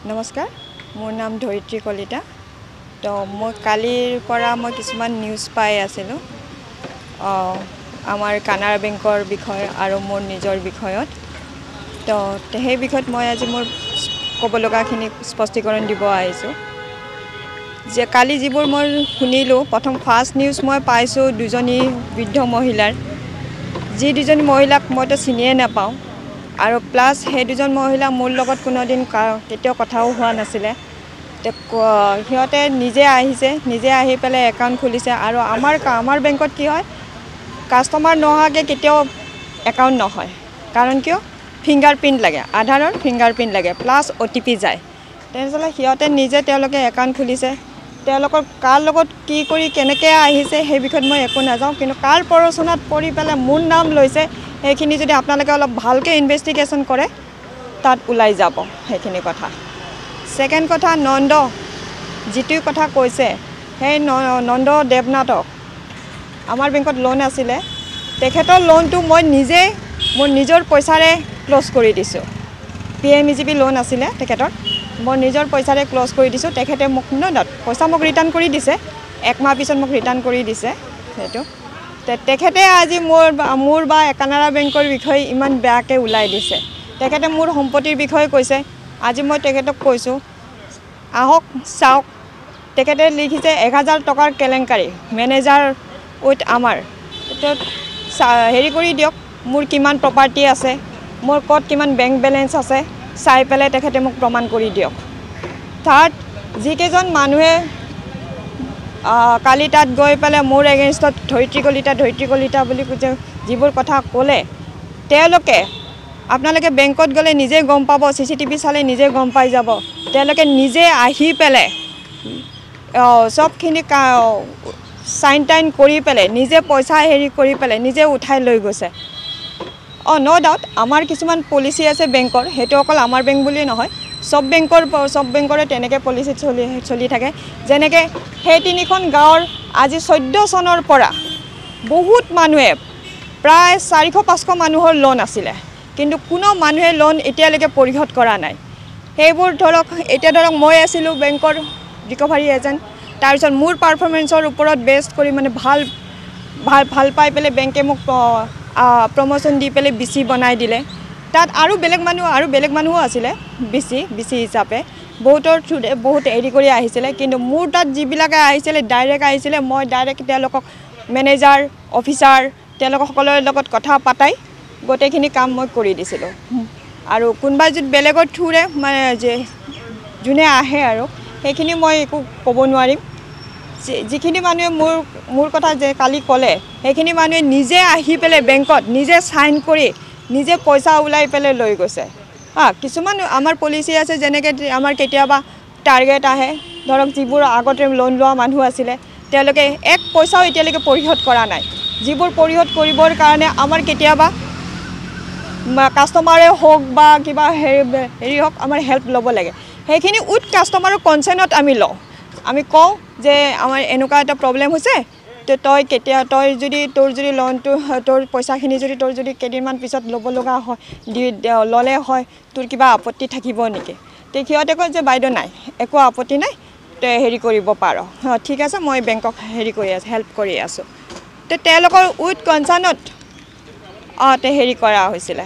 নমস্কাৰ মোৰ নাম ধৰিত্ৰী কলিতা তো মই কালিৰ পৰা মই কিছুমান নিউজ পাই আছিলোঁ আমাৰ কানাড়া বেংকৰ বিষয় আৰু মোৰ নিজৰ বিষয়ত তো সেই বিষয়ত মই আজি মোৰ ক'ব লগাখিনি স্পষ্টীকৰণ দিব আহিছোঁ যে কালি যিবোৰ মই শুনিলোঁ প্ৰথম ফাৰ্ষ্ট নিউজ মই পাইছোঁ দুজনী বৃদ্ধ মহিলাৰ যি দুজনী মহিলাক মইতো চিনিয়ে নাপাওঁ আৰু প্লাছ সেই দুজন মহিলা মোৰ লগত কোনোদিন কেতিয়াও কথাও হোৱা নাছিলে সিহঁতে নিজে আহিছে নিজে আহি পেলাই একাউণ্ট খুলিছে আৰু আমাৰ বেংকত কি হয় কাষ্টমাৰ নোহোৱাকৈ কেতিয়াও একাউণ্ট নহয় কাৰণ কিয় ফিংগাৰপ্ৰিণ্ট লাগে আধাৰৰ ফিংগাৰপ্ৰিণ্ট লাগে প্লাছ OTP যায় তেনেহ'লে সিহঁতে নিজে তেওঁলোকে একাউণ্ট খুলিছে তেওঁলোকৰ কাৰ লগত কি কৰি কেনেকৈ আহিছে সেই বিষয়ত মই একো নাজানো কিন্তু কাৰ প্ৰৰোচনাত পৰি পেলাই মোৰ নাম লৈছে সেইখিনি যদি আপোনালোকে অলপ ভালকৈ ইনভেষ্টিগেশ্যন কৰে তাত ওলাই যাব সেইখিনি কথা ছেকেণ্ড কথা নন্দ যিটো কথা কৈছে সেই নন্দ দেৱনাথক আমাৰ বেংকত লোন আছিলে তেখেতৰ লোনটো মই নিজে মোৰ নিজৰ পইচাৰে ক্ল'জ কৰি দিছোঁ PMEGP লোন আছিলে তেখেতৰ মই নিজৰ পইচাৰে ক্ল'জ কৰি দিছোঁ তেখেতে মোক পইচা মোক ৰিটাৰ্ণ কৰি দিছে এক মাহ পিছত মোক ৰিটাৰ্ণ কৰি দিছে সেইটো তেখেতে আজি মোৰ বা কানাড়া বেংকৰ বিষয়ে ইমান বেয়াকৈ ওলাই দিছে তেখেতে মোৰ সম্পত্তিৰ বিষয়ে কৈছে আজি মই তেখেতক কৈছোঁ আহক চাওক তেখেতে লিখিছে 1000 টকাৰ কেলেংকাৰী মেনেজাৰ উইথ আমাৰ হেৰি কৰি দিয়ক মোৰ কিমান প্ৰপাৰ্টি আছে মোৰ ক'ত কিমান বেংক বেলেঞ্চ আছে চাই পেলাই তেখেতে মোক প্ৰমাণ কৰি দিয়ক থাৰ্ড যিকেইজন মানুহে কালি তাত গৈ পেলাই মোৰ এগেইনষ্টত ধৰিত্ৰী কলিতা বুলি যিবোৰ কথা ক'লে তেওঁলোকে আপোনালোকে বেংকত গ'লে নিজে গম পাব CCTV চালে নিজে গম পাই যাব তেওঁলোকে নিজে আহি পেলাই চবখিনি চাইন টাইন কৰি পেলাই নিজে পইচা হেৰি কৰি পেলাই নিজে উঠাই লৈ গৈছে ন' ডাউট আমাৰ কিছুমান পলিচি আছে বেংকৰ সেইটো অকল আমাৰ বেংক বুলিয়ে নহয় সব বেংকৰে তেনেকৈ পলিচি চলি থাকে যেনেকৈ সেই তিনিখন গাঁৱৰ আজি 14 চনৰ পৰা বহুত মানুহে প্ৰায় 400-500 মানুহৰ লোন আছিলে কিন্তু কোনো মানুহে লোন এতিয়ালৈকে পৰিশোধ কৰা নাই সেইবোৰ এতিয়া ধৰক মই আছিলোঁ বেংকৰ ৰিকভাৰী এজেণ্ট তাৰপিছত মোৰ পাৰফৰ্মেঞ্চৰ ওপৰত বেষ্ট কৰি মানে ভাল পাই পেলাই বেংকে মোক প্ৰমোশ্যন দি পেলাই BC বনাই দিলে তাত আৰু বেলেগ মানুহো আছিলে BC হিচাপে বহুতৰ থ্ৰুৰে বহুত হেৰি কৰি আহিছিলে কিন্তু মোৰ তাত যিবিলাকে আহিছিলে ডাইৰেক্ট আহিছিলে মই ডাইৰেক্ট তেওঁলোকক মেনেজাৰ অফিচাৰ তেওঁলোকৰ লগত কথা পাতাই গোটেইখিনি কাম মই কৰি দিছিলোঁ আৰু কোনোবা যদি বেলেগৰ থ্ৰুৰে মানে যোনে আহে আৰু সেইখিনি মই একো ক'ব নোৱাৰিম যিখিনি মানুহে মোৰ কথা যে কালি ক'লে সেইখিনি মানুহে নিজে আহি পেলাই বেংকত নিজে চাইন কৰি নিজে পইচা ওলাই পেলাই লৈ গৈছে কিছুমান আমাৰ পলিচি আছে যেনেকৈ আমাৰ কেতিয়াবা টাৰ্গেট আহে ধৰক যিবোৰ আগতে লোন লোৱা মানুহ আছিলে তেওঁলোকে এক পইচাও এতিয়ালৈকে পৰিশোধ কৰা নাই যিবোৰ পৰিশোধ কৰিবৰ কাৰণে আমাৰ কেতিয়াবা কাষ্টমাৰে হওক বা কিবা হেৰি হওক আমাৰ হেল্প ল'ব লাগে সেইখিনি উইথ কাষ্টমাৰৰ কনচাৰ্ণত আমি লওঁ আমি কওঁ যে আমাৰ এনেকুৱা এটা প্ৰব্লেম হৈছে তই যদি তোৰ যদি লোনটো তোৰ পইচাখিনি যদি তোৰ যদি কেইদিনমান পিছত ল'ব লগা হয় ল'লে হয় তোৰ কিবা আপত্তি থাকিব নেকি সিহঁতে কয় যে বাইদেউ নাই একো আপত্তি নাই তই হেৰি কৰিব পাৰ ঠিক আছে মই বেংকক হেৰি কৰি আছোঁ হেল্প কৰি আছোঁ তেওঁলোকৰ উইথ কনচাৰ্ণত হেৰি কৰা হৈছিলে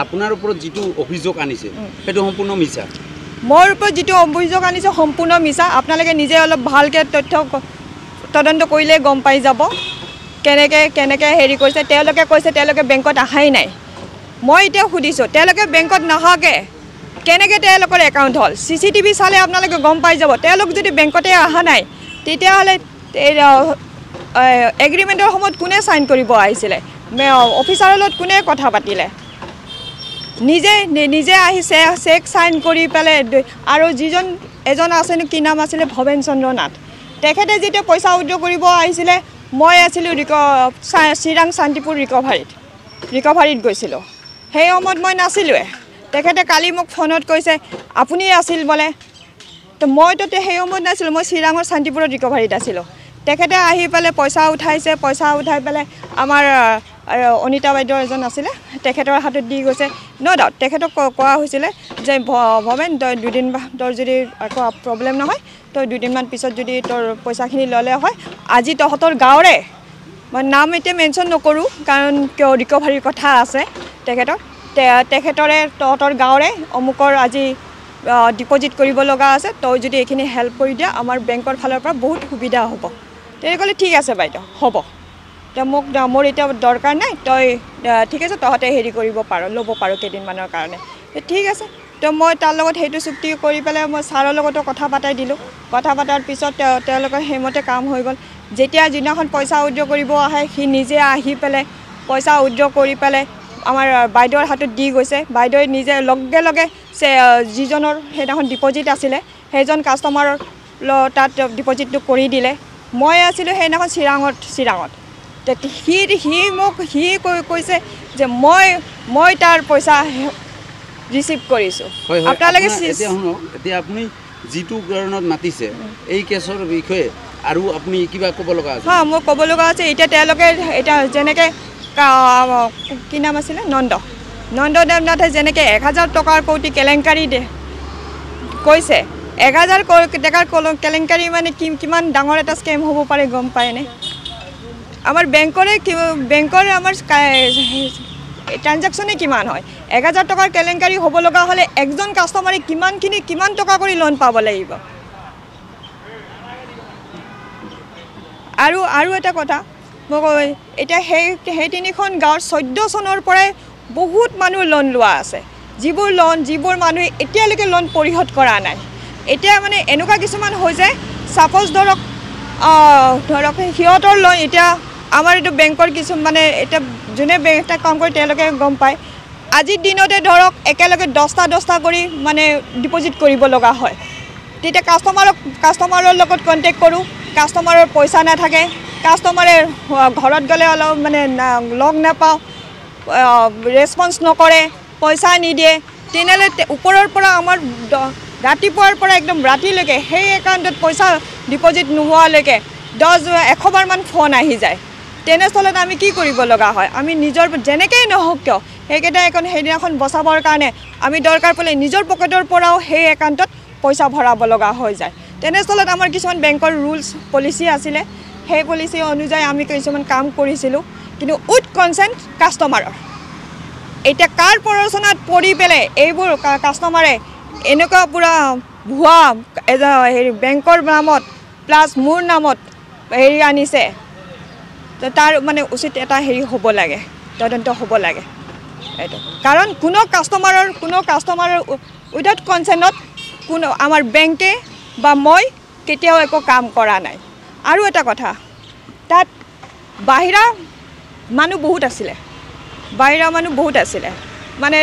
আপোনাৰ ওপৰত যিটো অভিযোগ আনিছে সেইটো সম্পূৰ্ণ মিছা মোৰ ওপৰত যিটো অভিযোগ আনিছে সম্পূৰ্ণ মিছা আপোনালোকে নিজে অলপ ভালকৈ তথ্য তদন্ত কৰিলে গম পাই যাব কেনেকৈ হেৰি কৰিছে তেওঁলোকে কৈছে তেওঁলোকে বেংকত অহাই নাই মই এতিয়া সুধিছোঁ তেওঁলোকে বেংকত নহাকৈ কেনেকৈ তেওঁলোকৰ একাউণ্ট হ'ল CCTV চালে আপোনালোকে গম পাই যাব তেওঁলোক যদি বেংকতে অহা নাই তেতিয়াহ'লে এগ্ৰিমেণ্টৰ সময়ত কোনে চাইন কৰিব আহিছিলে অফিচাৰৰ লগত কোনে কথা পাতিলে নিজে আহি চেক চাইন কৰি পেলাই আৰু এজন আছেনো কি নাম আছিলে ভৱেন চন্দ্ৰ নাথ তেখেতে যেতিয়া পইচা উইথড্ৰ কৰিব আহিছিলে মই আছিলোঁ চিৰাং শান্তিপুৰ ৰিকভাৰীত গৈছিলোঁ সেই সময়ত মই নাছিলোঁৱে তেখেতে কালি মোক ফোনত কৈছে আপুনি আছিল বোলে তো মইতো সেই সময়ত নাছিলোঁ মই চিৰাঙৰ শান্তিপুৰত ৰিকভাৰীত আছিলোঁ তেখেতে আহি পেলাই পইচা উঠাইছে পইচা উঠাই পেলাই আমাৰ আৰু অনিতা বাইদেউ এজন আছিলে তেখেতৰ হাতত দি গৈছে ন' ডাউট তেখেতক কোৱা হৈছিলে যে ভৱেন তই দুদিন তোৰ যদি একো প্ৰব্লেম নহয় তই দুদিনমান পিছত যদি তোৰ পইচাখিনি ল'লে হয় আজি তহঁতৰ গাঁৱৰে মই নাম এতিয়া মেনশ্যন নকৰোঁ কাৰণ কিয় ৰিকভাৰীৰ কথা আছে তেখেতৰে তহঁতৰ গাঁৱৰে অমুকৰ আজি ডিপজিট কৰিব লগা আছে তই যদি এইখিনি হেল্প কৰি দিয়া আমাৰ বেংকৰ ফালৰ পৰা বহুত সুবিধা হ'ব তেনে ক'লে ঠিক আছে বাইদেউ হ'ব মোক মোৰ এতিয়া দৰকাৰ নাই তই ঠিক আছে তহঁতে হেৰি কৰিব পাৰ ল'ব পাৰ কেইদিনমানৰ কাৰণে ঠিক আছে তো মই তাৰ লগত সেইটো চুক্তি কৰি পেলাই মই ছাৰৰ লগতো কথা পাতাই দিলোঁ কথা পতাৰ পিছত তেওঁলোকৰ সেইমতে কাম হৈ গ'ল যেতিয়া যিদিনাখন পইচা উইড্ৰ কৰিব আহে সি নিজে আহি পেলাই পইচা উইড্ৰ কৰি পেলাই আমাৰ বাইদেউৰ হাতত দি গৈছে বাইদেৱে নিজে লগে লগে যিজনৰ সেইদিনাখন ডিপজিট আছিলে সেইজন কাষ্টমাৰৰ তাত ডিপজিটটো কৰি দিলে মই আছিলোঁ সেইদিনাখন চিৰাঙত সি কৈছে যে মই তাৰ পইচা ৰিচিভ কৰিছোঁ আপোনালোকে এতিয়া আপুনি যিটো কাৰণত মাতিছে এই কেছৰ বিষয়ে আৰু আপুনি কিবা ক'ব লগা আছে হয় মোৰ ক'ব লগা আছে এতিয়া তেওঁলোকে এতিয়া যেনেকৈ কি নাম আছিলে নন্দদেৱনাথে যেনেকৈ 1000 টকাৰ কৌটি কেলেংকাৰী কৈছে 1000 টকাৰ কেলেংকাৰী মানে কিমান ডাঙৰ এটা স্কেম হ'ব পাৰে গম পায়নে আমাৰ বেংকৰ আমাৰ ট্ৰানজেকশ্যনে কিমান হয় 1000 টকাৰ কেলেংকাৰী হ'ব লগা হ'লে একজন কাষ্টমাৰে কিমান টকা কৰি লোন পাব লাগিব আৰু এটা কথা মই এতিয়া সেই তিনিখন গাঁৱৰ 14 চনৰ পৰাই বহুত মানুহ লোন লোৱা আছে যিবোৰ মানুহে এতিয়ালৈকে লোন পৰিশোধ কৰা নাই এতিয়া মানে এনেকুৱা কিছুমান হৈছে সাপোজ ধৰক সিহঁতৰ লোন এতিয়া আমাৰ এইটো বেংকৰ কিছু মানে এতিয়া যোনে বেংকটা কাম কৰে তেওঁলোকে গম পায় আজিৰ দিনতে ধৰক একেলগে 10টা কৰি মানে ডিপজিট কৰিব লগা হয় তেতিয়া কাষ্টমাৰৰ লগত কণ্টেক্ট কৰোঁ কাষ্টমাৰৰ পইচা নাথাকে কাষ্টমাৰে ঘৰত গ'লে অলপ মানে লগ নাপাওঁ ৰেছপন্স নকৰে পইচা নিদিয়ে তেনেহ'লে ওপৰৰ পৰা আমাৰ ৰাতিপুৱাৰ পৰা একদম ৰাতিলৈকে সেই একাউণ্টত পইচা ডিপজিট নোহোৱালৈকে 100 বাৰমান ফোন আহি যায় তেনেস্থলত আমি কি কৰিব লগা হয় আমি নিজৰ যেনেকৈ নহওক কিয় সেইদিনাখন বচাবৰ কাৰণে আমি দৰকাৰ পৰিলে নিজৰ পকেটৰ পৰাও সেই একাউণ্টত পইচা ভৰাব লগা হৈ যায় তেনেস্থলত আমাৰ কিছুমান বেংকৰ ৰুলছ পলিচি আছিলে সেই পলিচি অনুযায়ী আমি কিছুমান কাম কৰিছিলোঁ কিন্তু উইথ কনচেণ্ট কাষ্টমাৰৰ এতিয়া কাৰ প্ৰৰোচনাত পৰি পেলাই এইবোৰ কাষ্টমাৰে এনেকুৱা পূৰা ভুৱা হেৰি বেংকৰ নামত প্লাছ মোৰ নামত হেৰি আনিছে তাৰ মানে উচিত এটা হেৰি হ'ব লাগে তদন্ত হ'ব লাগে এইটো কাৰণ কোনো কাষ্টমাৰৰ উইদাউট কনচেণ্টত আমাৰ বেংকে বা মই কেতিয়াও একো কাম কৰা নাই আৰু এটা কথা তাত বাহিৰা মানুহ বহুত আছিলে মানে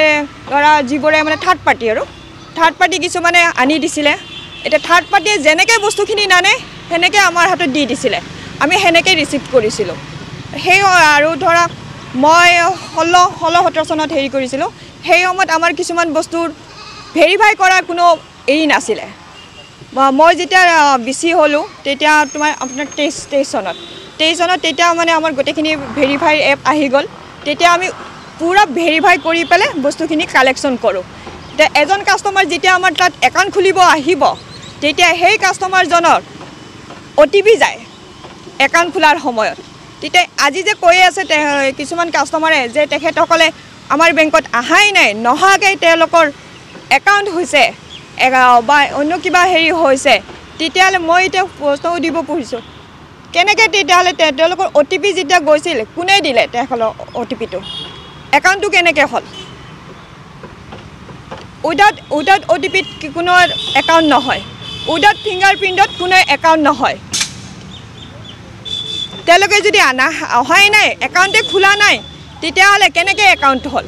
ধৰা যিবোৰে মানে থাৰ্ড পাৰ্টি কিছুমানে আনি দিছিলে এতিয়া থাৰ্ড পাৰ্টিয়ে যেনেকৈ বস্তুখিনি নানে সেনেকৈ আমাৰ হাতত দি দিছিলে আমি সেনেকৈ ৰিচিভ কৰিছিলোঁ সেই আৰু ধৰা মই 16-17 চনত হেৰি কৰিছিলোঁ সেই সময়ত আমাৰ কিছুমান বস্তুৰ ভেৰিফাই কৰাৰ কোনো এৰি নাছিলে মই যেতিয়া বিচি হ'লোঁ তেতিয়া তোমাৰ আপোনাৰ 23 চনত তেতিয়া মানে আমাৰ গোটেইখিনি ভেৰিফাই এপ আহি গ'ল তেতিয়া আমি পুৰা ভেৰিফাই কৰি পেলাই বস্তুখিনি কালেকশ্যন কৰোঁ এতিয়া এজন কাষ্টমাৰ যেতিয়া আমাৰ তাত একাউণ্ট খুলিব আহিব তেতিয়া সেই কাষ্টমাৰজনৰ OTP যায় একাউণ্ট খোলাৰ সময়ত তেতিয়া আজি যে কৈ আছে কিছুমান কাষ্টমাৰে যে তেখেতসকলে আমাৰ বেংকত আহাই নাই নহাকৈ তেওঁলোকৰ একাউণ্ট হৈছে বা অন্য কিবা হেৰি হৈছে তেতিয়াহ'লে মই এতিয়া প্ৰশ্ন সুধিব খুজিছোঁ কেনেকৈ তেতিয়াহ'লে তেওঁলোকৰ OTP যেতিয়া গৈছিল কোনে দিলে তেওঁলোকৰ OTPটো একাউণ্টটো কেনেকৈ হ'ল উইদাউট OTPত কোনো একাউণ্ট নহয় উইদাউট ফিংগাৰপ্ৰিণ্টত কোনো একাউণ্ট নহয় তেওঁলোকে যদি অহাই নাই একাউণ্টে খোলা নাই তেতিয়াহ'লে কেনেকৈ একাউণ্ট হ'ল